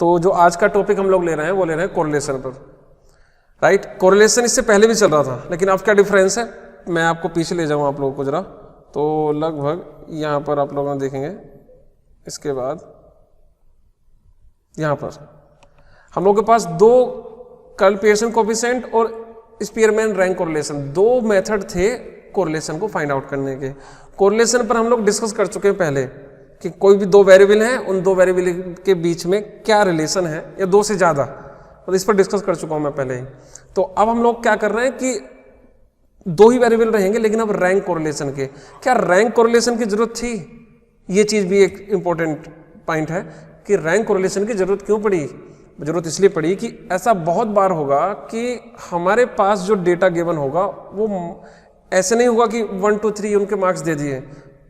तो जो आज का टॉपिक हम लोग ले रहे हैं वो ले रहे हैं कोरिलेशन पर, राइट। कोरिलेशन इससे पहले भी चल रहा था, लेकिन अब क्या डिफरेंस है, मैं आपको पीछे ले जाऊँ आप लोगों को जरा। तो लगभग यहाँ पर आप लोगों ने देखेंगे, इसके बाद यहाँ पर हम लोग के पास दो कर्ल पियर्सन कोफिशिएंट और स्पीयरमैन रैंक कोरिलेशन, दो मेथड थे कोरिलेशन को फाइंड आउट करने के। कोरिलेशन पर हम लोग डिस्कस कर चुके हैं पहले कि कोई भी दो वेरिएबल हैं, उन दो वेरिएबल के बीच में क्या रिलेशन है या दो से ज़्यादा, तो इस पर डिस्कस कर चुका हूं मैं पहले ही। तो अब हम लोग क्या कर रहे हैं कि दो ही वेरिएबल रहेंगे, लेकिन अब रैंक कोरिलेशन के। क्या रैंक कोरिलेशन की जरूरत थी? ये चीज़ भी एक इंपॉर्टेंट पॉइंट है कि रैंक कोरिलेशन की जरूरत क्यों पड़ी। जरूरत इसलिए पड़ी कि ऐसा बहुत बार होगा कि हमारे पास जो डेटा गिवन होगा वो ऐसे नहीं होगा कि 1 2 3 उनके मार्क्स दे दिए।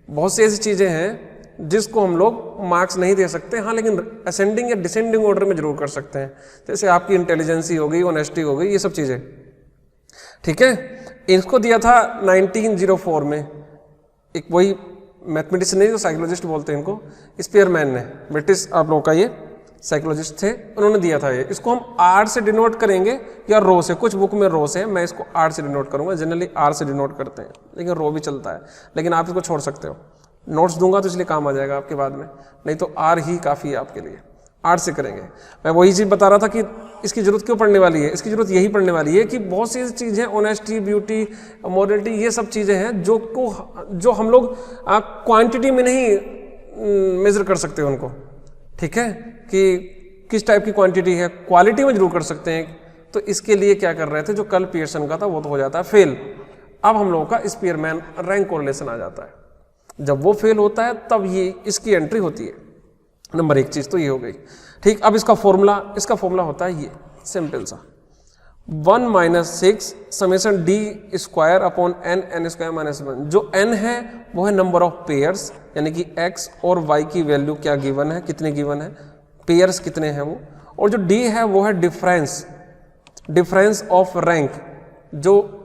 बहुत सी ऐसी चीज़ें हैं जिसको हम लोग मार्क्स नहीं दे सकते, हाँ, लेकिन असेंडिंग या डिसेंडिंग ऑर्डर में जरूर कर सकते हैं। जैसे आपकी इंटेलिजेंसी हो गई, ऑनेस्टी हो गई, ये सब चीज़ें, ठीक है। इसको दिया था 1904 में एक वही मैथमेटिशियन नहीं, जो साइकोलॉजिस्ट बोलते हैं इनको, स्पीयरमैन ने, ब्रिटिश आप लोगों का ये साइकोलॉजिस्ट थे, उन्होंने दिया था ये। इसको हम आर से डिनोट करेंगे या रो से, कुछ बुक में रो से, मैं इसको आर से डिनोट करूंगा। जनरली आर से डिनोट करते हैं, लेकिन रो भी चलता है, लेकिन आप इसको छोड़ सकते हो। नोट्स दूंगा तो इसलिए काम आ जाएगा आपके बाद में, नहीं तो आर ही काफ़ी है आपके लिए। आर से करेंगे। मैं वही चीज़ बता रहा था कि इसकी जरूरत क्यों पड़ने वाली है। इसकी जरूरत यही पड़ने वाली है कि बहुत सी चीज़ें, ऑनेस्टी, ब्यूटी, मॉरलिटी, ये सब चीज़ें हैं जो हम लोग क्वांटिटी में नहीं मेजर कर सकते उनको, ठीक है, कि किस टाइप की क्वांटिटी है, क्वालिटी में जरूर कर सकते हैं। तो इसके लिए क्या कर रहे थे, जो कर्ल पियर्सन का था वो तो हो जाता है फेल। अब हम लोगों का स्पीयरमैन रैंक कोरिलेशन आ जाता है। जब वो फेल होता है तब ये इसकी एंट्री होती है। नंबर एक चीज तो ये हो गई, ठीक। अब इसका फॉर्मूला होता है ये सिंपल सा, 1 - 6 summation D square upon n square minus 1। जो n है वो है नंबर ऑफ पेयर्स, यानी कि x और y की वैल्यू क्या गिवन है, कितनी गिवन है, पेयर्स कितने हैं वो, और जो d है वो है डिफरेंस ऑफ रैंक। जो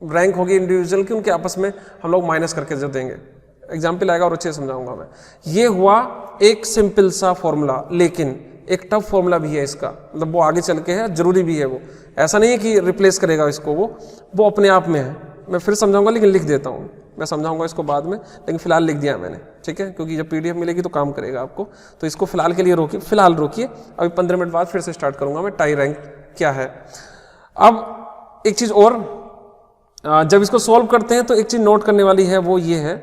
रैंक होगी इंडिविजुअल की, उनके आपस में हम लोग माइनस करके जो देंगे। एग्जाम्पल आएगा और अच्छे से समझाऊंगा मैं। ये हुआ एक सिंपल सा फॉर्मूला, लेकिन एक टफ फॉर्मूला भी है इसका, मतलब वो आगे चल के है, जरूरी भी है वो। ऐसा नहीं है कि रिप्लेस करेगा इसको, वो अपने आप में है। मैं फिर समझाऊंगा, लेकिन लिख देता हूँ, मैं समझाऊंगा इसको बाद में, लेकिन फिलहाल लिख दिया मैंने, ठीक है, क्योंकि जब पीडीएफ मिलेगी तो काम करेगा आपको। तो इसको फिलहाल के लिए फिलहाल रोकिए, अभी 15 मिनट बाद फिर से स्टार्ट करूंगा मैं, टाई रैंक क्या है। अब एक चीज और, जब इसको सॉल्व करते हैं तो एक चीज नोट करने वाली है, वो ये है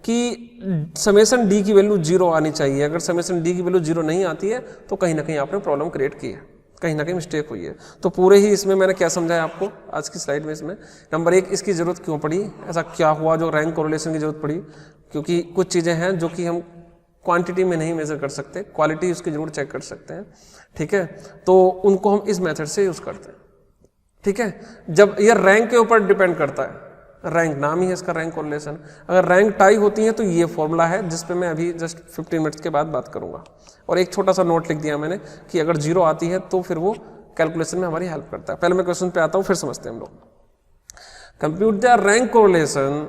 कि समेशन डी की वैल्यू 0 आनी चाहिए। अगर समेशन डी की वैल्यू 0 नहीं आती है तो कहीं ना कहीं आपने प्रॉब्लम क्रिएट की है, कहीं ना कहीं मिस्टेक हुई है। तो पूरे ही इसमें मैंने क्या समझाया आपको आज की स्लाइड में, इसमें नंबर 1 इसकी जरूरत क्यों पड़ी, ऐसा क्या हुआ जो रैंक कोरिलेशन की जरूरत पड़ी, क्योंकि कुछ चीज़ें हैं जो कि हम क्वांटिटी में नहीं मेजर कर सकते, क्वालिटी उसकी जरूर चेक कर सकते हैं, ठीक है। तो उनको हम इस मेथड से यूज़ करते हैं, ठीक है। जब ये रैंक के ऊपर डिपेंड करता है, रैंक नाम ही है इसका, रैंक कोरिलेशन। अगर रैंक टाई होती है तो ये फॉर्मूला है, जिस पे मैं अभी जस्ट 15 मिनट्स के बाद बात करूंगा। और एक छोटा सा नोट लिख दिया मैंने कि अगर 0 आती है तो फिर वो कैलकुलेशन में हमारी हेल्प करता है। पहले मैं क्वेश्चन पे आता हूँ, फिर समझते हैं हम लोग। Compute the rank correlation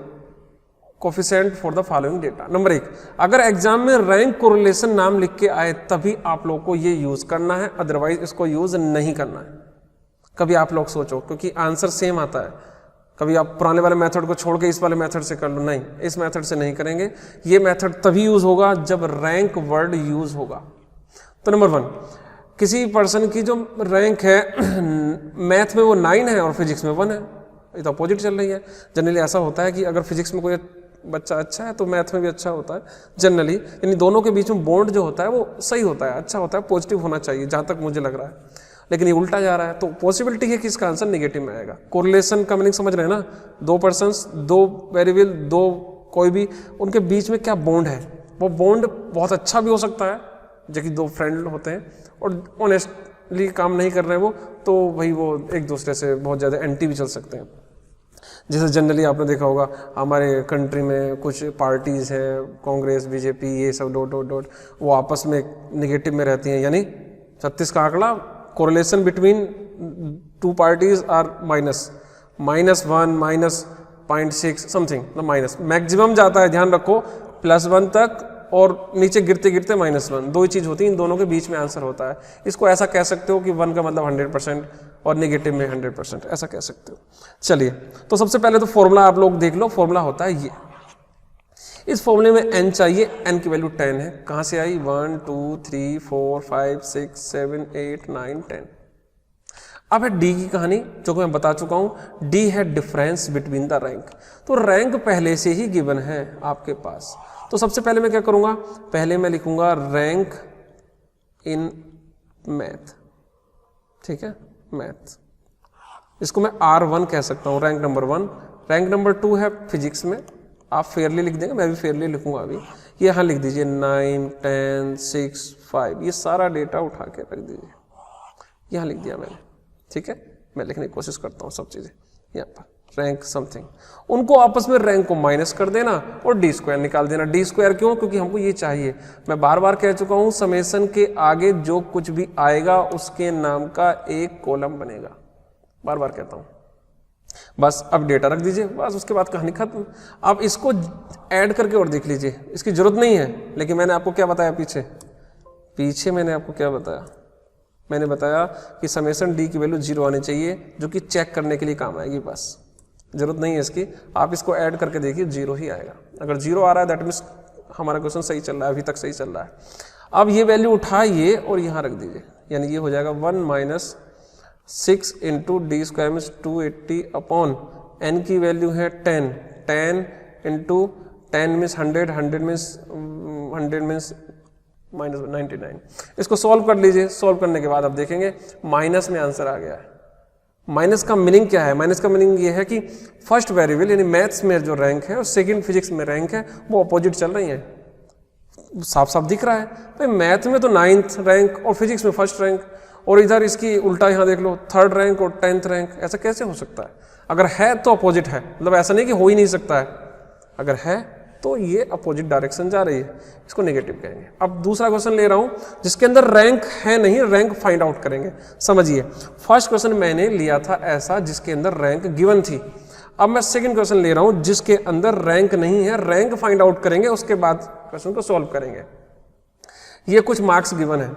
coefficient for the following data. Number 1, अगर एग्जाम में रैंक कोरिलेशन नाम लिख के आए तभी आप लोग को ये यूज करना है, अदरवाइज इसको यूज नहीं करना है। कभी आप लोग सोचो, क्योंकि आंसर सेम आता है, कभी आप पुराने वाले मेथड को छोड़ के इस वाले मेथड से कर लो, नहीं, इस मेथड से नहीं करेंगे। ये मेथड तभी यूज होगा जब रैंक वर्ड यूज होगा। तो नंबर 1, किसी पर्सन की जो रैंक है मैथ में वो 9 है और फिजिक्स में 1 है, ये तो अपोजिट चल रही है। जनरली ऐसा होता है कि अगर फिजिक्स में कोई बच्चा अच्छा है तो मैथ में भी अच्छा होता है जनरली, यानी दोनों के बीच में बॉन्ड जो होता है वो सही होता है, अच्छा होता है, पॉजिटिव होना चाहिए, जहां तक मुझे लग रहा है। लेकिन ये उल्टा जा रहा है, तो पॉसिबिलिटी है कि इसका आंसर नेगेटिव में आएगा। कोरिलेशन का मीनिंग समझ रहे हैं ना, दो पर्सन्स, दो वेरिएबल, दो कोई भी, उनके बीच में क्या बॉन्ड है, वो बॉन्ड बहुत अच्छा भी हो सकता है, जो कि दो फ्रेंड होते हैं और ऑनेस्टली काम नहीं कर रहे हैं वो, तो भाई वो एक दूसरे से बहुत ज़्यादा एंटी भी चल सकते हैं। जैसे जनरली आपने देखा होगा हमारे कंट्री में कुछ पार्टीज़ हैं, कांग्रेस, बीजेपी, ये सब डॉट डॉट डॉट, वो आपस में निगेटिव में रहती हैं, यानी 36 का आंकड़ा, correlation between 2 parties are -1, -0.6 something, minus maximum जाता है, ध्यान रखो, +1 तक और नीचे गिरते गिरते -1, दो ही चीज़ होती है, इन दोनों के बीच में आंसर होता है। इसको ऐसा कह सकते हो कि 1 का मतलब 100% और नेगेटिव में 100%, ऐसा कह सकते हो। चलिए, तो सबसे पहले तो फॉर्मूला आप लोग देख लो, फॉर्मूला होता है ये। इस फॉर्मूले में n चाहिए, n की वैल्यू 10 है। कहाँ से आई? 1 2 3 4 5 6 7 8 9 10। अब है डी की कहानी, जो कि मैं बता चुका हूं। डी है डिफरेंस बिटवीन द रैंक। तो रैंक पहले से ही गिवन है आपके पास। तो सबसे पहले मैं क्या करूंगा? पहले मैं लिखूंगा रैंक इन मैथ, ठीक है, मैथ। इसको मैं R1 कह सकता हूं, रैंक नंबर 1। रैंक नंबर 2 है फिजिक्स में, आप फेयरली लिख देंगे, मैं भी फेयरली लिखूंगा अभी। ये यहाँ लिख दीजिए 9 10 6 5, ये सारा डेटा उठा के रख दीजिए, यहाँ लिख दिया मैंने, ठीक है। मैं लिखने की कोशिश करता हूँ सब चीज़ें यहाँ पर। रैंक समथिंग, उनको आपस में रैंक को माइनस कर देना और डी स्क्वायर निकाल देना। डी स्क्वायर क्यों? क्योंकि हमको ये चाहिए। मैं बार बार कह चुका हूँ, समेशन के आगे जो कुछ भी आएगा उसके नाम का एक कॉलम बनेगा, बार बार कहता हूँ। बस अब डेटा रख दीजिए, बस उसके बाद कहानी खत्म। आप इसको ऐड करके और देख लीजिए, इसकी जरूरत नहीं है। लेकिन मैंने आपको क्या बताया पीछे मैंने आपको क्या बताया? मैंने बताया कि समेशन डी की वैल्यू 0 आनी चाहिए, जो कि चेक करने के लिए काम आएगी। बस जरूरत नहीं है इसकी, आप इसको ऐड करके देखिए 0 ही आएगा। अगर 0 आ रहा है दैट मीन्स हमारा क्वेश्चन सही चल रहा है, अभी तक सही चल रहा है। अब ये वैल्यू उठाइए और यहाँ रख दीजिए, यानी ये हो जाएगा 1 - 6 into D square means 280 upon N की वैल्यू है 10, 10 इंटू 10 मीन्स 100, 100 मीन्स -99। इसको सॉल्व कर लीजिए। सॉल्व करने के बाद आप देखेंगे माइनस में आंसर आ गया है। माइनस का मीनिंग क्या है? माइनस का मीनिंग ये है कि फर्स्ट वेरिएबल यानी मैथ्स में जो रैंक है और सेकंड फिजिक्स में रैंक है वो अपोजिट चल रही है। साफ साफ दिख रहा है भाई, मैथ में तो 9th रैंक और फिजिक्स में फर्स्ट रैंक, और इधर इसकी उल्टा यहाँ देख लो 3rd रैंक और 10th रैंक। ऐसा कैसे हो सकता है? अगर है तो अपोजिट है, मतलब ऐसा नहीं कि हो ही नहीं सकता है। अगर है तो ये अपोजिट डायरेक्शन जा रही है, इसको नेगेटिव कहेंगे। अब दूसरा क्वेश्चन ले रहा हूं जिसके अंदर रैंक है नहीं, रैंक फाइंड आउट करेंगे। समझिए, फर्स्ट क्वेश्चन मैंने लिया था ऐसा जिसके अंदर रैंक गिवन थी। अब मैं सेकंड क्वेश्चन ले रहा हूं जिसके अंदर रैंक नहीं है, रैंक फाइंड आउट करेंगे, उसके बाद क्वेश्चन को सॉल्व करेंगे। ये कुछ मार्क्स गिवन है,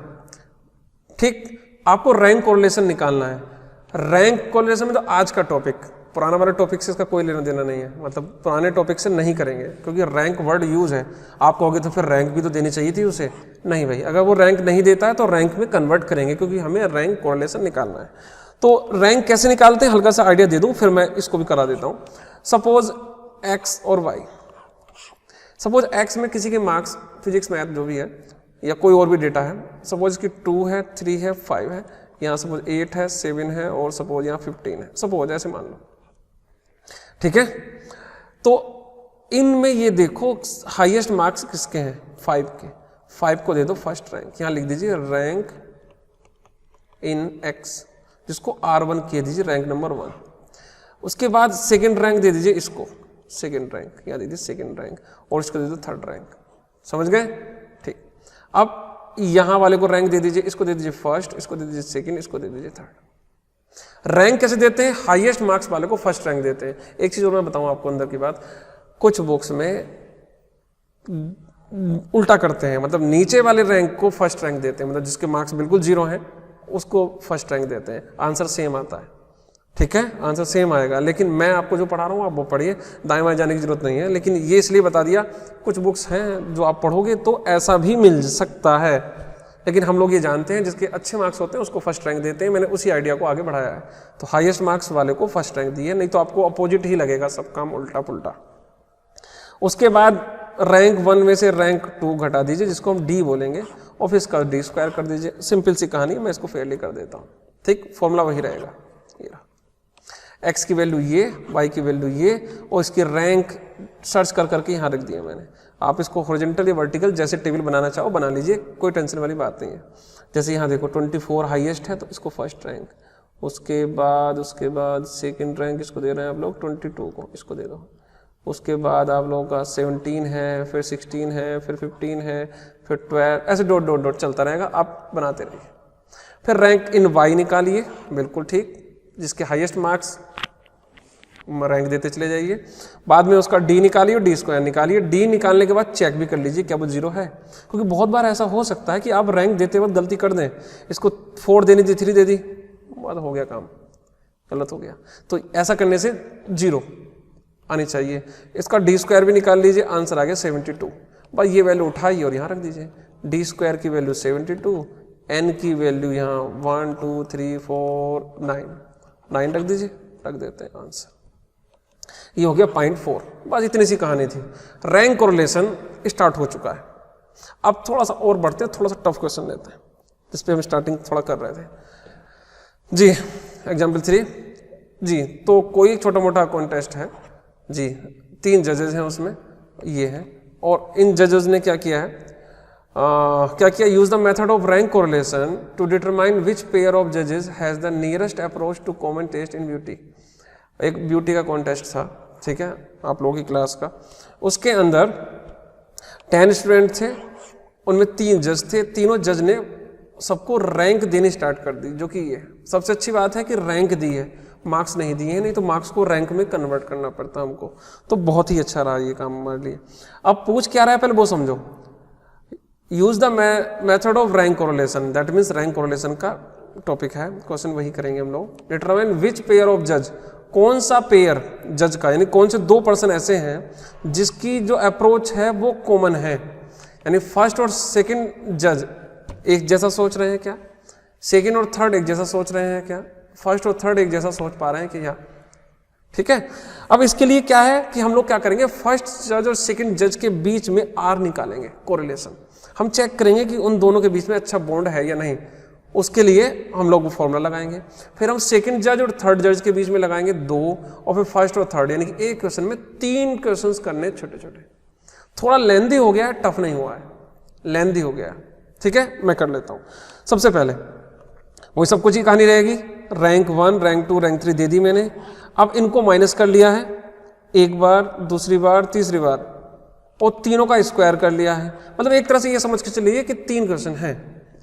ठीक। आपको रैंक कोरिलेशन निकालना है। रैंक कोरिलेशन में तो आज का टॉपिक, पुराना वाले टॉपिक से इसका कोई लेना देना नहीं है, मतलब पुराने टॉपिक से नहीं करेंगे, क्योंकि रैंक वर्ड यूज है। आप कहोगे तो फिर रैंक भी तो देनी चाहिए थी उसे। नहीं भाई, अगर वो रैंक नहीं देता है तो रैंक में कन्वर्ट करेंगे, क्योंकि हमें रैंक कोरिलेशन निकालना है। तो रैंक कैसे निकालते हैं, हल्का सा आइडिया दे दूं, फिर मैं इसको भी करा देता हूँ। सपोज एक्स और वाई, सपोज एक्स में किसी के मार्क्स फिजिक्स मैथ जो भी है या कोई और भी डेटा है, सपोज इसकी 2 है, 3 है, 5 है, यहाँ सपोज 8 है, 7 है और सपोज यहाँ 15 है, सपोज ऐसे मान लो, ठीक है। तो इनमें ये देखो हाईएस्ट मार्क्स किसके हैं? 5 के। 5 को दे दो फर्स्ट रैंक, यहाँ लिख दीजिए रैंक इन एक्स, जिसको R1 कह दीजिए, रैंक नंबर 1। उसके बाद सेकंड रैंक दे दीजिए इसको, सेकंड रैंक, यहाँ दे दीजिए सेकंड रैंक, और इसको दे दो थर्ड रैंक। समझ गए? ठीक। अब यहाँ वाले को रैंक दे दीजिए, इसको दे दीजिए फर्स्ट, इसको दे दीजिए सेकंड, इसको दे दीजिए थर्ड। रैंक कैसे देते हैं? हाईएस्ट मार्क्स वाले को फर्स्ट रैंक देते हैं। एक चीज और मैं बताऊं आपको अंदर की बात, कुछ बुक्स में उल्टा करते हैं, मतलब नीचे वाले रैंक को फर्स्ट रैंक देते हैं, मतलब जिसके मार्क्स बिल्कुल 0 हैं उसको फर्स्ट रैंक देते हैं। आंसर सेम आता है, ठीक है, आंसर सेम आएगा। लेकिन मैं आपको जो पढ़ा रहा हूँ आप वो पढ़िए, दाएं बाएं जाने की जरूरत नहीं है। लेकिन ये इसलिए बता दिया, कुछ बुक्स हैं जो आप पढ़ोगे तो ऐसा भी मिल सकता है, लेकिन हम लोग ये जानते हैं जिसके अच्छे मार्क्स होते हैं उसको फर्स्ट रैंक देते हैं। मैंने उसी आइडिया को आगे बढ़ाया है, तो हाईएस्ट मार्क्स वाले को फर्स्ट रैंक दी है, नहीं तो आपको अपोजिट ही लगेगा, सब काम उल्टा पुल्टा। उसके बाद रैंक 1 में से रैंक 2 घटा दीजिए, जिसको हम डी बोलेंगे, और फिर इसका डी स्क्वायर कर दीजिए। सिंपल सी कहानी, मैं इसको फेयरली कर देता हूँ, ठीक। फॉर्मूला वही रहेगा, ये रहा, एक्स की वैल्यू ये, वाई की वैल्यू ये, और इसकी रैंक सर्च कर करके यहाँ रख दिया मैंने। आप इसको हॉरिजॉन्टल या वर्टिकल जैसे टेबल बनाना चाहो बना लीजिए, कोई टेंशन वाली बात नहीं है। जैसे यहाँ देखो 24 हाईएस्ट है तो इसको फर्स्ट रैंक, उसके बाद सेकंड रैंक इसको दे रहे हैं आप लोग 22 को, इसको दे दो। उसके बाद आप लोगों का 17 है, फिर 16 है, फिर 15 है, फिर 12, ऐसे डॉट डॉट डॉट चलता रहेगा, आप बनाते रहिए। फिर रैंक इन वाई निकालिए, बिल्कुल ठीक, जिसके हाईएस्ट मार्क्स रैंक देते चले जाइए। बाद में उसका डी निकालिए और डी स्क्वायर निकालिए। डी निकालने के बाद चेक भी कर लीजिए क्या वो 0 है, क्योंकि बहुत बार ऐसा हो सकता है कि आप रैंक देते वक्त गलती कर दें, इसको 4 देनी थी 3 दे दी, बात हो गया, काम गलत हो गया। तो ऐसा करने से 0 आनी चाहिए। इसका डी स्क्वायर भी निकाल लीजिए, आंसर आ गया 72। बस ये वैल्यू उठाइए और यहाँ रख दीजिए। डी स्क्वायर की वैल्यू 72, एन की वैल्यू यहाँ 1 2 3 4 9 रख दीजिए, रख देते हैं आंसर। ये हो गया 0.4। बस इतनी सी कहानी थी। रैंक कोरिलेशन स्टार्ट हो चुका है। अब थोड़ा सा और बढ़ते हैं, थोड़ा सा टफ क्वेश्चन लेते हैं जिस पे हम स्टार्टिंग थोड़ा कर रहे थे जी। एग्जाम्पल 3 जी। तो कोई एक छोटा मोटा कॉन्टेस्ट है जी, 3 जजेस हैं उसमें, ये है, और इन जजेस ने क्या किया है, क्या किया, use the method of rank correlation to determine which pair of जजेस has the nearest approach to common taste in beauty. एक ब्यूटी का कॉन्टेस्ट था, ठीक है, आप लोगों की क्लास का। उसके अंदर 10 स्टूडेंट थे, उनमें 3 जज थे। तीनों जज ने सबको रैंक देनी स्टार्ट कर दी, जो कि ये सबसे अच्छी बात है कि रैंक दी है, मार्क्स नहीं दिए हैं, नहीं तो मार्क्स को रैंक में कन्वर्ट करना पड़ता हमको। तो बहुत ही अच्छा रहा ये काम हमारे लिए। अब पूछ क्या रहा है पहले वो समझो। Use the method of rank correlation, that means rank correlation का टॉपिक है, क्वेश्चन वही करेंगे हम लोग। डिटरमाइन विच पेयर ऑफ जज, कौन सा पेयर जज का, यानी कौन से 2 पर्सन ऐसे हैं जिसकी जो अप्रोच है वो कॉमन है, यानी फर्स्ट और सेकंड जज एक जैसा सोच रहे हैं क्या, सेकंड और थर्ड एक जैसा सोच रहे हैं क्या, फर्स्ट और थर्ड एक जैसा सोच पा रहे हैं कि क्या, ठीक है। अब इसके लिए क्या है कि हम लोग क्या करेंगे, फर्स्ट जज और सेकंड जज के बीच में आर निकालेंगे, कोरिलेशन। हम चेक करेंगे कि उन दोनों के बीच में अच्छा बॉन्ड है या नहीं, उसके लिए हम लोग वो फॉर्मूला लगाएंगे। फिर हम सेकंड जज और थर्ड जज के बीच में लगाएंगे 2, और फिर फर्स्ट और थर्ड, यानी कि एक क्वेश्चन में 3 क्वेश्चंस करने छोटे छोटे। थोड़ा लेंदी हो गया है, टफ नहीं हुआ है, लेंदी हो गया है, ठीक है। मैं कर लेता हूं। सबसे पहले वही सब कुछ ही कहानी रहेगी, रैंक 1 रैंक 2 रैंक 3 दे दी मैंने। अब इनको माइनस कर लिया है, एक बार, दूसरी बार, तीसरी बार, और तीनों का स्क्वायर कर लिया है। मतलब एक तरह से ये समझ के चलिए कि 3 क्वेश्चन हैं।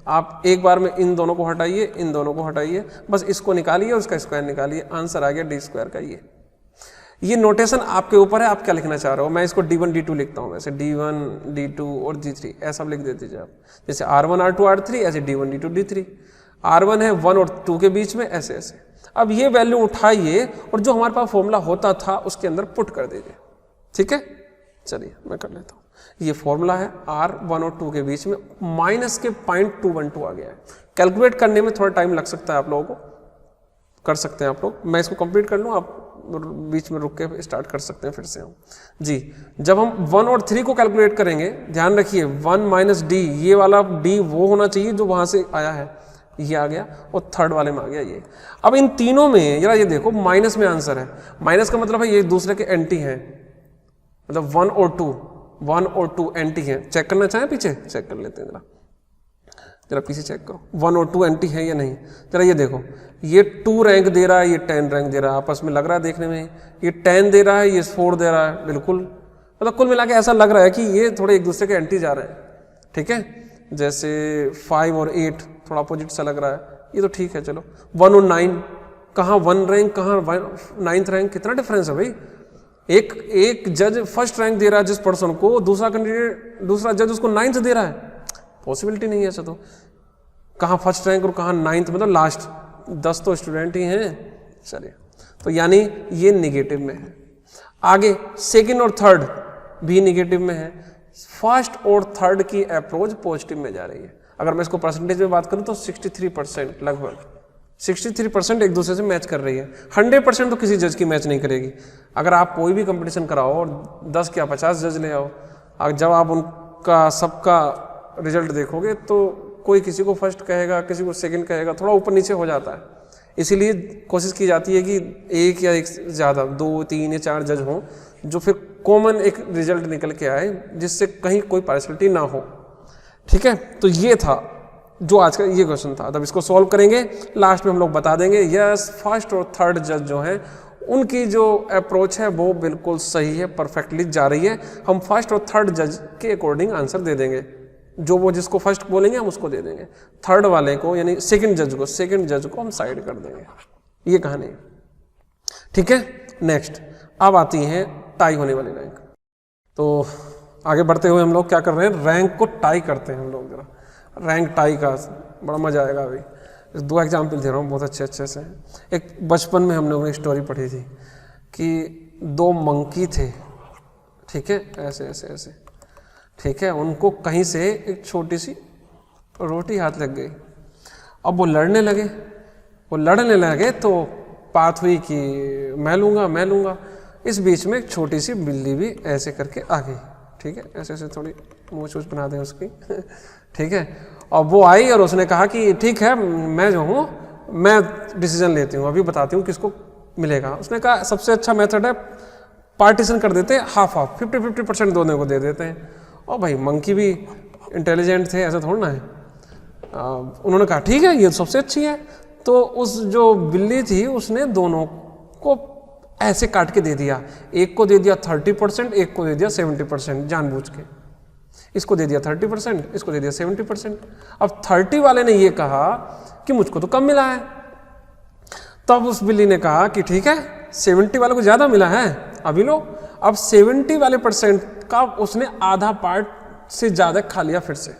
आप एक बार में इन दोनों को हटाइए, इन दोनों को हटाइए, बस इसको निकालिए और उसका स्क्वायर निकालिए, आंसर आ गया डी स्क्वायर का। ये नोटेशन आपके ऊपर है, आप क्या लिखना चाह रहे हो। मैं इसको D1 D2 लिखता हूँ, वैसे D1 D2 और D3 ऐसा लिख देते दीजिए आप। जैसे R1 R2 R3, ऐसे D1 D2 D3। R1 है 1 और 2 के बीच में, ऐसे ऐसे। अब ये वैल्यू उठाइए और जो हमारे पास फॉर्मूला होता था उसके अंदर पुट कर दीजिए, ठीक है। चलिए मैं कर लेता हूँ। ये फॉर्मूला है R1 और 2 के बीच में, माइनस के 0.212 आ गया है। कैलकुलेट करने में थोड़ा टाइम लग सकता है, आप लोगों को कर सकते हैं आप लोग। मैं इसको कंप्लीट कर लूँ, आप बीच में रुक के स्टार्ट कर सकते हैं फिर से हम जी। जब हम 1 और 3 को कैलकुलेट करेंगे, ध्यान रखिए 1 माइनस डी, ये वाला डी वो होना चाहिए जो वहां से आया है, ये आ गया, और थर्ड वाले में आ गया ये। अब इन तीनों में जरा ये देखो, माइनस में आंसर है। माइनस का मतलब है ये एक दूसरे के एंटी हैं, मतलब 1 और 2 एंटी हैं। चेक करना चाहें पीछे, चेक कर लेते हैं जरा पीछे चेक करो, 1 और 2 एंटी है या नहीं। जरा ये देखो, ये 2 रैंक दे रहा है, ये 10 रैंक दे रहा है, आपस में लग रहा है देखने में। ये 10 दे रहा है, ये 4 दे रहा है, बिल्कुल मतलब कुल मिला के ऐसा लग रहा है कि ये थोड़े एक दूसरे के एंटी जा रहे हैं, ठीक है। जैसे 5 और 8 थोड़ा अपोजिट सा लग रहा है, ये तो ठीक है। चलो 1 और 9, कहाँ 1 रैंक कहाँ 9th रैंक, कितना डिफरेंस है भाई। एक जज फर्स्ट रैंक दे रहा है जिस पर्सन को, दूसरा कैंडिडेट दूसरा जज उसको 9th दे रहा है, पॉसिबिलिटी नहीं है ऐसा। तो कहाँ फर्स्ट रैंक और कहाँ 9th, मतलब लास्ट 10 तो स्टूडेंट ही हैं। चलिए, तो यानी ये निगेटिव में है। आगे सेकंड और थर्ड भी निगेटिव में है, फर्स्ट और थर्ड की अप्रोच पॉजिटिव में जा रही है। अगर मैं इसको परसेंटेज में बात करूं तो 63% लगभग 63% एक दूसरे से मैच कर रही है। 100% तो किसी जज की मैच नहीं करेगी। अगर आप कोई भी कंपटीशन कराओ और 10 या 50 जज ले आओ, जब आप उनका सबका रिजल्ट देखोगे तो कोई किसी को फर्स्ट कहेगा, किसी को सेकंड कहेगा, थोड़ा ऊपर नीचे हो जाता है। इसीलिए कोशिश की जाती है कि एक या एक ज़्यादा 2, 3 या 4 जज हों जो फिर कॉमन एक रिजल्ट निकल के आए, जिससे कहीं कोई पार्शलिटी ना हो, ठीक है। तो ये था जो आज का ये क्वेश्चन था। तब इसको सॉल्व करेंगे, लास्ट में हम लोग बता देंगे यस फर्स्ट और थर्ड जज जो हैं उनकी जो अप्रोच है वो बिल्कुल सही है, परफेक्टली जा रही है। हम फर्स्ट और थर्ड जज के अकॉर्डिंग आंसर दे देंगे, जो वो जिसको फर्स्ट बोलेंगे हम उसको दे देंगे, थर्ड वाले को यानी सेकंड जज को हम साइड कर देंगे। ये कहानी है, ठीक है। नेक्स्ट अब आती हैं टाई होने वाली रैंक। तो आगे बढ़ते हुए हम लोग क्या कर रहे हैं, रैंक को टाई करते हैं हम लोग। जरा रैंक टाई का बड़ा मजा आएगा। अभी 2 एग्जाम्पल दे रहा हूँ बहुत अच्छे से। एक बचपन में हम लोगों ने स्टोरी पढ़ी थी कि 2 मंकी थे, ठीक है, ऐसे ऐसे ऐसे, ठीक है, उनको कहीं से एक छोटी सी रोटी हाथ लग गई। अब वो लड़ने लगे तो बात हुई कि मैं लूँगा। इस बीच में एक छोटी सी बिल्ली भी ऐसे करके आ गई, ठीक है, ऐसे ऐसे थोड़ी मूछ बना दें उसकी ठीक है। और वो आई और उसने कहा कि ठीक है, मैं जो हूँ मैं डिसीजन लेती हूँ, अभी बताती हूँ किसको मिलेगा। उसने कहा सबसे अच्छा मेथड है पार्टीशन कर देते हैं, हाफ 50-50% दोनों को दे देते हैं। और भाई मंकी भी इंटेलिजेंट थे, ऐसा थोड़ा ना है। उन्होंने कहा ठीक है, ये सबसे अच्छी है। तो उस जो बिल्ली थी उसने दोनों को ऐसे काट के दे दिया। एक को दे दिया 30%, एक को दे दिया 70%, जानबूझ के। इसको दे दिया 30%, इसको दे दिया 70%। अब 30 वाले ने ये कहा कि मुझको तो कम मिला है। तब उस बिल्ली ने कहा कि ठीक है, 70 वाले को ज़्यादा मिला है, अभी लो। अब 70 वाले % का उसने आधा पार्ट से ज़्यादा खा लिया फिर से,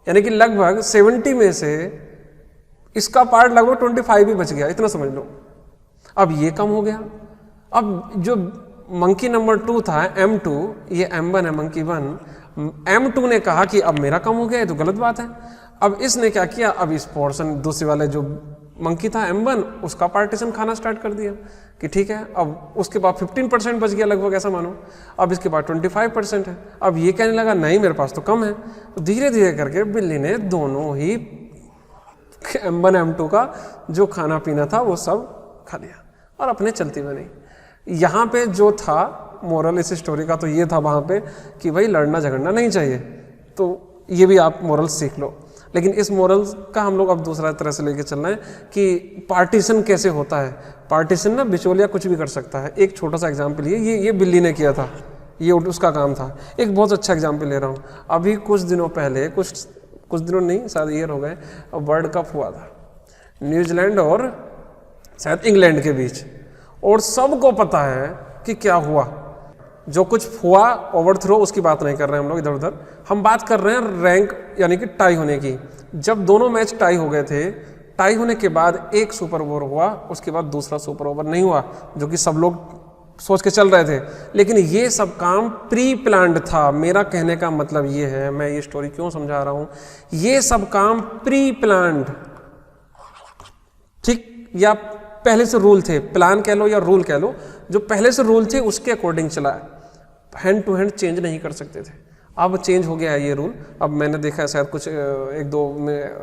यानी कि लगभग 70 में से इसका पार्ट लगभग 25 ही बच गया, इतना समझ लो। अब ये कम हो गया। अब जो मंकी नंबर 2 था M2, ये M1 है, मंकी 1, M2 ने कहा कि अब मेरा कम हो गया, ये तो गलत बात है। अब इसने क्या किया, अब इस पोर्शन दूसरे वाले जो मंकी था M1 उसका पार्टीशन खाना स्टार्ट कर दिया कि ठीक है। अब उसके बाद 15% बच गया लगभग, ऐसा मानो। अब इसके बाद 25% है। अब ये कहने लगा नहीं मेरे पास तो कम है। तो धीरे धीरे करके बिल्ली ने दोनों ही M1 M2 का जो खाना पीना था वो सब खा लिया और अपने चलती बनी। यहाँ पे जो था मोरल इस स्टोरी का तो ये था वहाँ पे कि भाई लड़ना झगड़ना नहीं चाहिए। तो ये भी आप मोरल सीख लो। लेकिन इस मोरल का हम लोग अब दूसरा तरह से लेके चलना है कि पार्टीशन कैसे होता है। पार्टीशन ना बिचौलिया कुछ भी कर सकता है। एक छोटा सा एग्जाम्पल ये बिल्ली ने किया था, ये उसका काम था। एक बहुत अच्छा एग्जाम्पल ले रहा हूँ। अभी कुछ दिनों पहले, कुछ दिनों नहीं शायद ईयर हो गए, वर्ल्ड कप हुआ था न्यूजीलैंड और शायद इंग्लैंड के बीच। और सबको पता है कि क्या हुआ। जो कुछ हुआ ओवरथ्रो उसकी बात नहीं कर रहे हैं हम लोग इधर उधर, हम बात कर रहे हैं रैंक यानी कि टाई होने की। जब दोनों मैच टाई हो गए थे, टाई होने के बाद एक सुपर ओवर हुआ, उसके बाद दूसरा सुपर ओवर नहीं हुआ, जो कि सब लोग सोच के चल रहे थे। लेकिन ये सब काम प्री प्लान्ड था। मेरा कहने का मतलब ये है, मैं ये स्टोरी क्यों समझा रहा हूँ, ये सब काम प्री प्लान्ड, ठीक, या पहले से रूल थे, प्लान कह लो या रूल कह लो, जो पहले से रूल थे उसके अकॉर्डिंग चला है। हैंड टू हैंड चेंज नहीं कर सकते थे। अब चेंज हो गया है ये रूल। अब मैंने देखा है शायद कुछ 1-2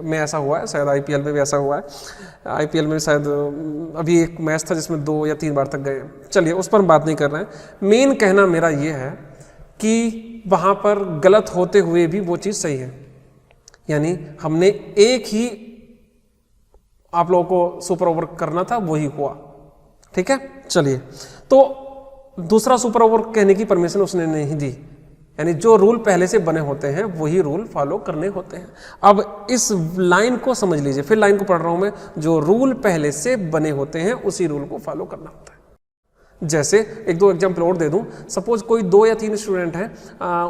में ऐसा हुआ है, शायद IPL में भी ऐसा हुआ है। IPL में शायद अभी एक मैच था जिसमें 2 या 3 बार तक गए। चलिए उस पर हम बात नहीं कर रहे हैं। मेन कहना मेरा ये है कि वहाँ पर गलत होते हुए भी वो चीज़ सही है। यानी हमने एक ही आप लोगों को सुपर ओवर करना था, वही हुआ, ठीक है। चलिए, तो दूसरा सुपर ओवर कहने की परमिशन उसने नहीं दी। यानी जो रूल पहले से बने होते हैं वही रूल फॉलो करने होते हैं। अब इस लाइन को समझ लीजिए, फिर लाइन को पढ़ रहा हूं मैं। जो रूल पहले से बने होते हैं उसी रूल को फॉलो करना होता है। जैसे 1-2 एग्जाम्पल और दे दूं। सपोज कोई 2 या 3 स्टूडेंट हैं,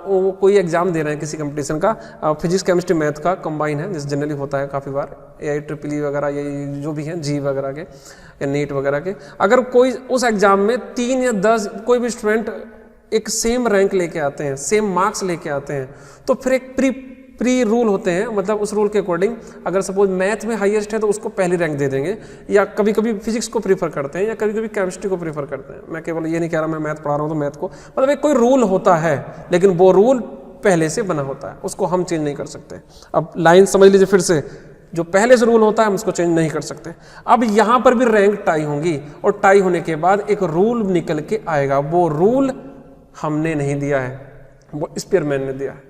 वो कोई एग्जाम दे रहे हैं किसी कंपटीशन का, फिजिक्स केमिस्ट्री मैथ का कंबाइन है, जैसे जनरली होता है काफ़ी बार, AIEEE वगैरह, ये जो भी हैं जी वगैरह के या नीट वगैरह के। अगर कोई उस एग्जाम में 3 या 10 कोई भी स्टूडेंट एक सेम रैंक लेके आते हैं, सेम मार्क्स लेके आते हैं, तो फिर एक प्री रूल होते हैं। मतलब उस रूल के अकॉर्डिंग अगर सपोज मैथ में हाईएस्ट है तो उसको पहली रैंक दे देंगे, या कभी कभी फिजिक्स को प्रीफर करते हैं, या कभी कभी केमिस्ट्री को प्रीफर करते हैं। मैं केवल ये नहीं कह रहा मैं मैथ पढ़ा रहा हूँ तो मैथ को, मतलब एक कोई रूल होता है, लेकिन वो रूल पहले से बना होता है, उसको हम चेंज नहीं कर सकते। अब लाइन समझ लीजिए फिर से, जो पहले से रूल होता है हम उसको चेंज नहीं कर सकते। अब यहाँ पर भी रैंक टाई होंगी, और टाई होने के बाद एक रूल निकल के आएगा। वो रूल हमने नहीं दिया है, वो स्पीयरमैन ने दिया है,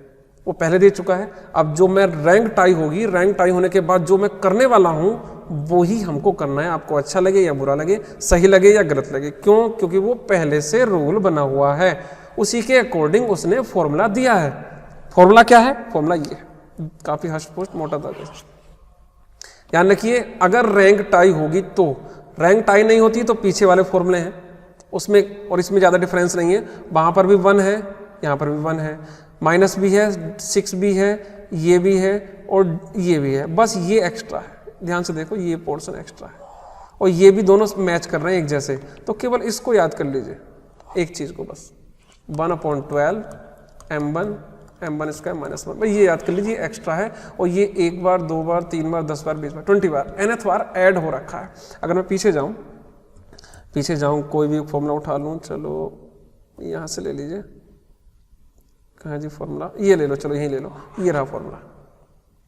वो पहले दे चुका है। अब जो मैं रैंक टाई होगी, रैंक टाई होने के बाद जो मैं करने वाला हूं वो ही हमको करना है। आपको अच्छा लगे या बुरा लगे, सही लगे या गलत लगे। क्यों? क्योंकि वो पहले से रूल बना हुआ है, उसी के अकॉर्डिंग उसने फॉर्मूला दिया है। फॉर्मूला क्या है? फॉर्मूला ये है, काफी हष्ट-पुष्ट मोटा था। ध्यान रखिए, अगर रैंक टाई होगी तो, रैंक टाई नहीं होती तो पीछे वाले फॉर्मूले हैं, उसमें और इसमें ज़्यादा डिफरेंस नहीं है, वहाँ पर भी 1 है, यहाँ पर भी 1 है, माइनस भी है, 6 भी है, ये भी है और ये भी है, बस ये एक्स्ट्रा है। ध्यान से देखो ये पोर्शन एक्स्ट्रा है और ये भी दोनों मैच कर रहे हैं एक जैसे। तो केवल इसको याद कर लीजिए, एक चीज़ को बस, 1/12 m1 स्क्वायर माइनस 1, ये याद कर लीजिए एक्स्ट्रा है। और ये 1 बार 2 बार 3 बार 10 बार 20 बार 20 बार nth बार ऐड हो रखा है। अगर मैं पीछे जाऊँ कोई भी फॉर्मूला उठा लूँ, चलो यहाँ से ले लीजिए, कहाँ जी फॉर्मूला, ये ले लो, चलो यही ले लो, ये रहा फॉर्मूला,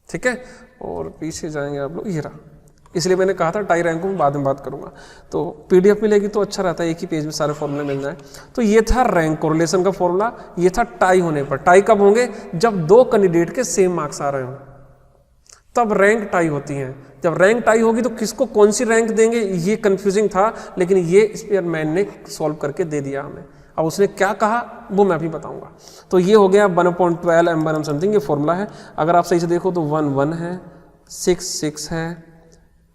ठीक है। और पीछे जाएंगे आप लोग, ये रहा, इसलिए मैंने कहा था टाई रैंक को बाद में बात करूंगा। तो पीडीएफ मिलेगी तो अच्छा रहता है, एक ही पेज में सारे फॉर्मूले मिल जाए। तो ये था रैंक कोरिलेशन का फॉर्मूला, ये था टाई होने पर। टाई कब होंगे? जब दो कैंडिडेट के सेम मार्क्स आ रहे हो, तब रैंक टाई होती है। जब रैंक टाई होगी तो किसको कौन सी रैंक देंगे, ये कंफ्यूजिंग था, लेकिन ये स्पीयरमैन ने सॉल्व करके दे दिया हमें। अब उसने क्या कहा वो मैं अभी बताऊंगा। तो ये हो गया 1/12 m1 समथिंग, ये फॉर्मूला है। अगर आप सही से देखो तो 1 1 है, 6 6 है,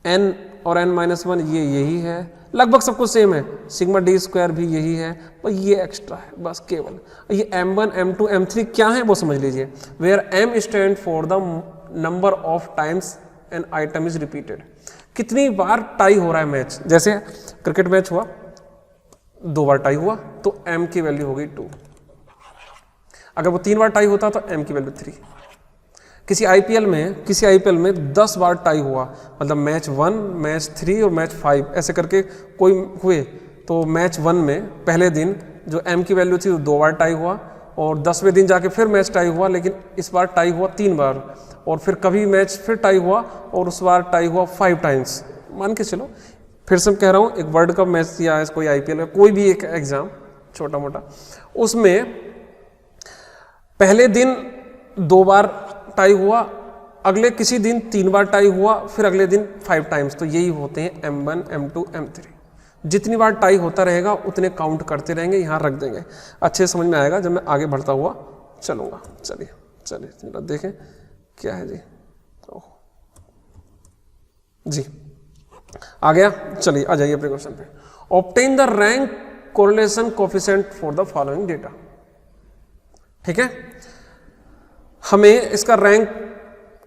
n और n-1 ये यही है, लगभग सब कुछ सेम है। सिग्मा डी स्क्वायर भी यही है, पर ये एक्स्ट्रा है बस केवल। ये m1 m2 m3 क्या है वो समझ लीजिए। Where m stand for the number of times an item is repeated, कितनी बार टाई हो रहा है मैच। जैसे क्रिकेट मैच हुआ, 2 बार टाई हुआ तो m की वैल्यू हो गई 2। अगर वो 3 बार टाई होता तो m की वैल्यू 3। किसी आईपीएल में 10 बार टाई हुआ, मतलब मैच 1, मैच 3 और मैच 5 ऐसे करके कोई हुए, तो मैच 1 में पहले दिन जो m की वैल्यू थी वो 2 बार टाई हुआ, और 10वें दिन जाके फिर मैच टाई हुआ, लेकिन इस बार टाई हुआ 3 बार, और फिर कभी मैच फिर टाई हुआ और उस बार टाई हुआ 5 टाइम्स। मान के चलो, फिर से कह रहा हूँ, एक वर्ल्ड कप मैच या कोई आईपीएल का कोई भी एक एग्जाम छोटा मोटा, उसमें पहले दिन 2 बार टाई हुआ, अगले किसी दिन 3 बार टाई हुआ, फिर अगले दिन 5 टाइम्स। तो यही होते हैं m1 m2 m3। जितनी बार टाई होता रहेगा उतने काउंट करते रहेंगे, यहाँ रख देंगे। अच्छे समझ में आएगा जब मैं आगे बढ़ता हुआ चलूंगा। चलिए देखें क्या है जी। जी आ गया, चलिए आ जाइए अपने क्वेश्चन पे। Obtain the rank correlation coefficient for the following data. ठीक है, हमें इसका रैंक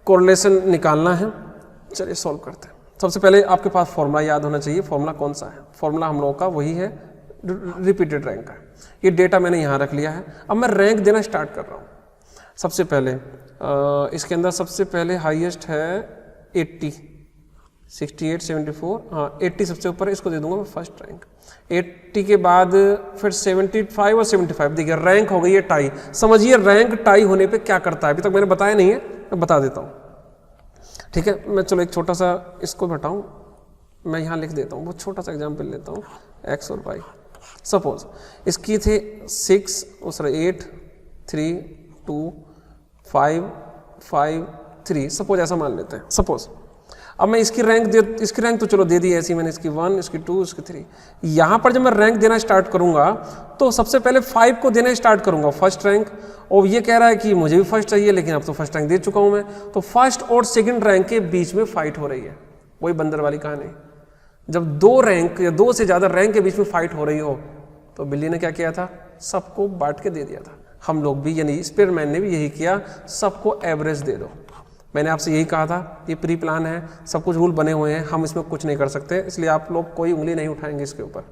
कोरिलेशन निकालना है। चलिए सॉल्व करते हैं। सबसे पहले आपके पास फॉर्मूला याद होना चाहिए। फॉर्मूला कौन सा है? फॉर्मूला हम लोगों का वही है, रिपीटेड रैंक का। ये डेटा मैंने यहाँ रख लिया है। अब मैं रैंक देना स्टार्ट कर रहा हूँ। सबसे पहले इसके अंदर सबसे पहले हाईएस्ट है 80, 68, 74, हाँ 80 सबसे ऊपर है, इसको दे दूंगा मैं फर्स्ट रैंक। 80 के बाद फिर 75 और 75। देखिए रैंक हो गई है टाई। समझिए रैंक टाई होने पे क्या करता है, अभी तक मैंने बताया नहीं है, मैं बता देता हूँ। ठीक है, मैं चलो एक छोटा सा इसको बताऊँ, मैं यहाँ लिख देता हूँ, बहुत छोटा सा एग्जाम्पल लेता हूँ, x और y। सपोज इसकी थे 6 और 8, 3, 2, 5, 5, 3, सपोज ऐसा मान लेते हैं। सपोज अब मैं इसकी रैंक तो चलो दे दी ऐसी मैंने, इसकी 1, इसकी 2, इसकी 3। यहाँ पर जब मैं रैंक देना स्टार्ट करूँगा तो सबसे पहले 5 को देना स्टार्ट करूँगा, फर्स्ट रैंक। और ये कह रहा है कि मुझे भी फर्स्ट चाहिए, लेकिन अब तो फर्स्ट रैंक दे चुका हूँ मैं। तो फर्स्ट और सेकंड रैंक के बीच में फाइट हो रही है, वही बंदर वाली कहानी। जब 2 रैंक या 2 से ज़्यादा रैंक के बीच में फाइट हो रही हो, तो बिल्ली ने क्या किया था? सबको बांट के दे दिया था। हम लोग भी, यानी स्पीयरमैन ने भी यही किया, सबको एवरेज दे दो। मैंने आपसे यही कहा था, ये प्री प्लान है, सब कुछ रूल बने हुए हैं, हम इसमें कुछ नहीं कर सकते, इसलिए आप लोग कोई उंगली नहीं उठाएंगे इसके ऊपर।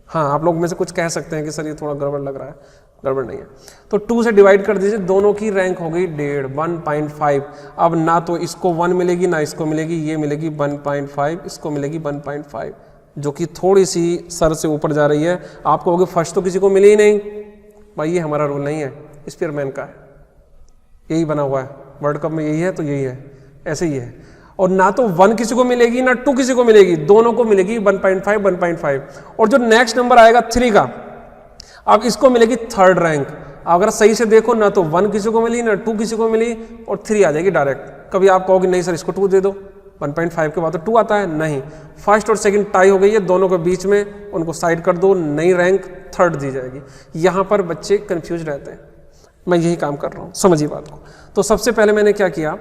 हाँ, आप लोग में से कुछ कह सकते हैं कि सर ये थोड़ा गड़बड़ लग रहा है, गड़बड़ नहीं है। तो 2 से डिवाइड कर दीजिए, दोनों की रैंक हो गई 1.5। अब ना तो इसको 1 मिलेगी ना इसको मिलेगी, ये मिलेगी 1.5, इसको मिलेगी 1.5, जो कि थोड़ी सी सर से ऊपर जा रही है। आप कहोगे फर्स्ट तो किसी को मिली ही नहीं। भाई ये हमारा रूल नहीं है, स्पीयरमैन का है, यही बना हुआ है। वर्ल्ड कप में यही है तो यही है, ऐसे ही है। और ना तो 1 किसी को मिलेगी ना 2 किसी को मिलेगी, दोनों को मिलेगी 1.5, 1.5। और जो नेक्स्ट नंबर आएगा 3 का, अब इसको मिलेगी थर्ड रैंक। अगर सही से देखो, ना तो 1 किसी को मिली ना 2 किसी को मिली, और 3 आ जाएगी डायरेक्ट। कभी आप कहोगे नहीं सर इसको 2 दे दो, 1.5 के बाद तो 2 आता है, नहीं। फर्स्ट और सेकंड टाई हो गई है, दोनों के बीच में, उनको साइड कर दो, नई रैंक थर्ड दी जाएगी। यहाँ पर बच्चे कंफ्यूज रहते हैं, मैं यही काम कर रहा हूँ, समझिए बात को। तो सबसे पहले मैंने क्या किया,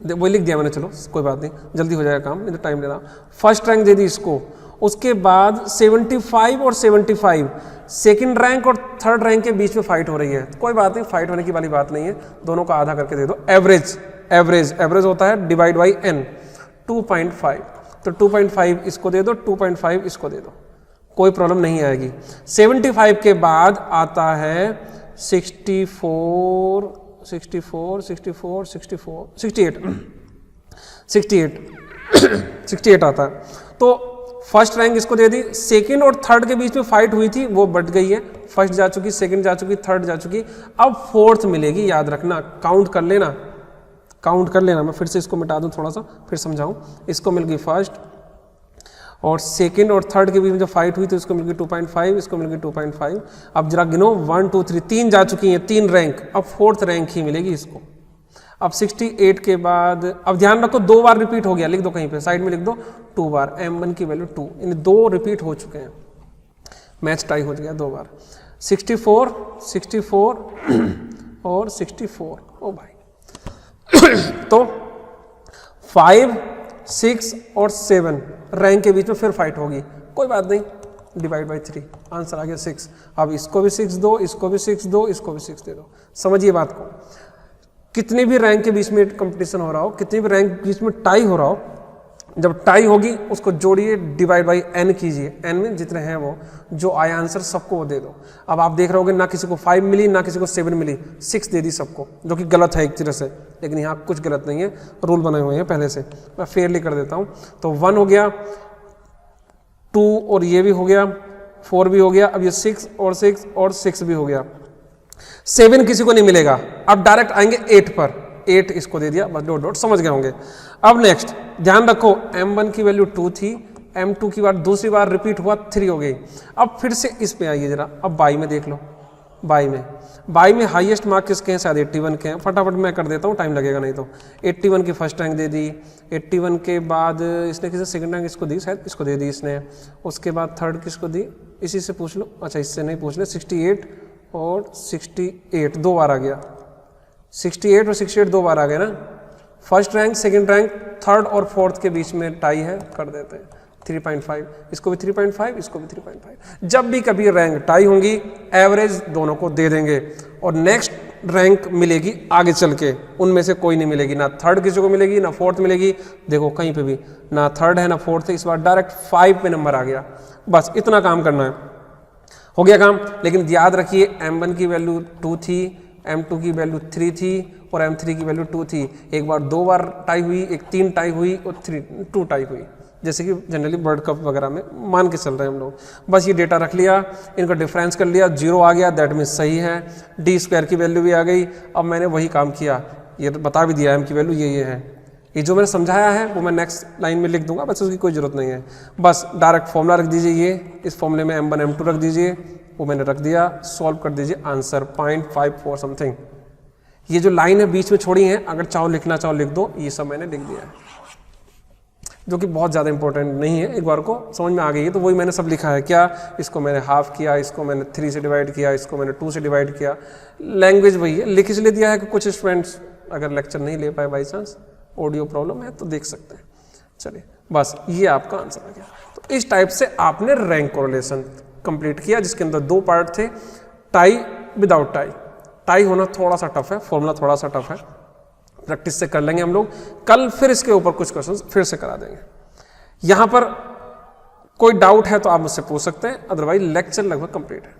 वो लिख दिया मैंने, चलो कोई बात नहीं, जल्दी हो जाएगा काम, मुझे टाइम लेना। फर्स्ट रैंक दे दी इसको, उसके बाद 75 और 75 सेकंड रैंक और थर्ड रैंक के बीच में फाइट हो रही है। कोई बात नहीं, फाइट होने की वाली बात नहीं है, दोनों का आधा करके दे दो। एवरेज एवरेज एवरेज होता है डिवाइड बाई n 2.5, तो 2.5 इसको दे दो, 2.5 इसको दे दो, कोई प्रॉब्लम नहीं आएगी। 75 के बाद आता है 64 64 64 64 68 68 आता है। तो फर्स्ट रैंक इसको दे दी, सेकंड और थर्ड के बीच में फाइट हुई थी वो बढ़ गई है, फर्स्ट जा चुकी, सेकंड जा चुकी, थर्ड जा चुकी, अब फोर्थ मिलेगी। याद रखना, काउंट कर लेना, काउंट कर लेना। मैं फिर से इसको मिटा दूं, थोड़ा सा फिर समझाऊं। इसको मिल गई फर्स्ट और सेकंड और थर्ड के बीच में जो फाइट हुई थी उसको मिल गई 2.5, इसको मिल गई 2.5। अब जरा गिनो 1 2 3 3 जा चुकी हैं, 3 रैंक, अब फोर्थ रैंक ही मिलेगी इसको। अब 68 के बाद, अब ध्यान रखो 2 बार रिपीट हो गया, लिख दो कहीं पे साइड में लिख दो 2 बार, m1 की वैल्यू 2, यानी 2 रिपीट हो चुके हैं, मैच टाई हो गया 2 बार। 64 64 और 64, ओ भाई तो 5 6 और 7 रैंक के बीच में फिर फाइट होगी, कोई बात नहीं, डिवाइड बाई 3, आंसर आ गया 6। अब इसको भी 6 दो, इसको भी 6 दो, इसको भी 6 दे दो। समझिए बात को, कितने भी रैंक के बीच में कंपटीशन हो रहा हो, कितने भी रैंक के बीच में टाई हो रहा हो, जब टाई होगी उसको जोड़िए, डिवाइड बाई n कीजिए, n में जितने हैं वो, जो आया आंसर सबको वो दे दो। अब आप देख रहे होगे ना किसी को 5 मिली ना किसी को 7 मिली, 6 दे दी सबको, जो कि गलत है एक तरह से, लेकिन यहाँ कुछ गलत नहीं है, रूल बने हुए हैं पहले से, मैं फेयरली कर देता हूँ। तो 1 हो गया, 2 और ये भी हो गया, 4 भी हो गया, अब ये 6 और 6 और 6 भी हो गया, 7 किसी को नहीं मिलेगा। अब डायरेक्ट आएंगे 8 पर, 8 इसको दे दिया, बस डॉट डॉट, समझ गए होंगे। अब नेक्स्ट ध्यान रखो, m1 की वैल्यू 2 थी, m2 की बार दूसरी बार रिपीट हुआ 3 हो गई। अब फिर से इस पे आइए जरा, अब बाई में देख लो, बाई में हाईएस्ट मार्क किसके हैं, शायद 81 के हैं, फटाफट मैं कर देता हूँ, टाइम लगेगा नहीं तो। 81 की फर्स्ट रैंक दे दी, 81 के बाद इसने किसी सेकंड रैंक इसको दी, शायद इसको दे दी इसने, उसके बाद थर्ड किसको दी, इसी से पूछ लो, अच्छा इससे नहीं पूछ ले। 68 और 68 2 बार आ गया, 68 और 68 2 बार आ गए ना। First rank second rank third और फोर्थ के बीच में टाई है, कर देते हैं 3.5, इसको भी 3.5, इसको भी 3.5। जब भी कभी रैंक टाई होंगी एवरेज दोनों को दे देंगे और नेक्स्ट रैंक मिलेगी आगे चल के, उनमें से कोई नहीं मिलेगी, ना थर्ड किसी को मिलेगी ना फोर्थ मिलेगी। देखो कहीं पे भी ना थर्ड है ना फोर्थ है, इस बार डायरेक्ट 5 पे नंबर आ गया। बस इतना काम करना है, हो गया काम। लेकिन याद रखिए m1 की वैल्यू 2 थी, m2 की वैल्यू 3 थी और m3 की वैल्यू 2 थी। एक बार 2 बार टाई हुई, एक 3 टाई हुई और 2 टाई हुई, जैसे कि जनरली वर्ल्ड कप वगैरह में मान के चल रहे हैं हम लोग। बस ये डेटा रख लिया, इनका डिफरेंस कर लिया, 0 आ गया, दैट मीन्स सही है। d² की वैल्यू भी आ गई। अब मैंने वही काम किया, ये बता भी दिया m की वैल्यू ये है। ये जो मैंने समझाया है वो मैं नेक्स्ट लाइन में लिख दूंगा, बस उसकी कोई ज़रूरत नहीं है। बस डायरेक्ट फॉर्मूला रख दीजिए, ये इस फॉर्मूले में m1 m2 रख दीजिए, वो मैंने रख दिया, सॉल्व कर दीजिए, आंसर 0.54 समथिंग। ये जो लाइन है बीच में छोड़ी है, अगर चाहो लिखना चाहो लिख दो, ये सब मैंने लिख दिया है, जो कि बहुत ज़्यादा इंपॉर्टेंट नहीं है। एक बार को समझ में आ गई है तो वही मैंने सब लिखा है। क्या, इसको मैंने हाफ किया, इसको मैंने 3 से डिवाइड किया, इसको मैंने 2 से डिवाइड किया। लैंग्वेज वही है, लिख इसलिए दिया है कि कुछ स्टूडेंट्स अगर लेक्चर नहीं ले पाए, बाई चांस ऑडियो प्रॉब्लम है तो देख सकते हैं। चलिए बस ये आपका आंसर आ गया। तो इस टाइप से आपने रैंक कोरिलेशन कंप्लीट किया, जिसके अंदर 2 पार्ट थे, टाई विदाउट टाई। टाई होना थोड़ा सा टफ है, फॉर्मूला थोड़ा सा टफ है, प्रैक्टिस से कर लेंगे हम लोग। कल फिर इसके ऊपर कुछ क्वेश्चंस फिर से करा देंगे। यहाँ पर कोई डाउट है तो आप मुझसे पूछ सकते हैं, अदरवाइज लेक्चर लगभग कंप्लीट है।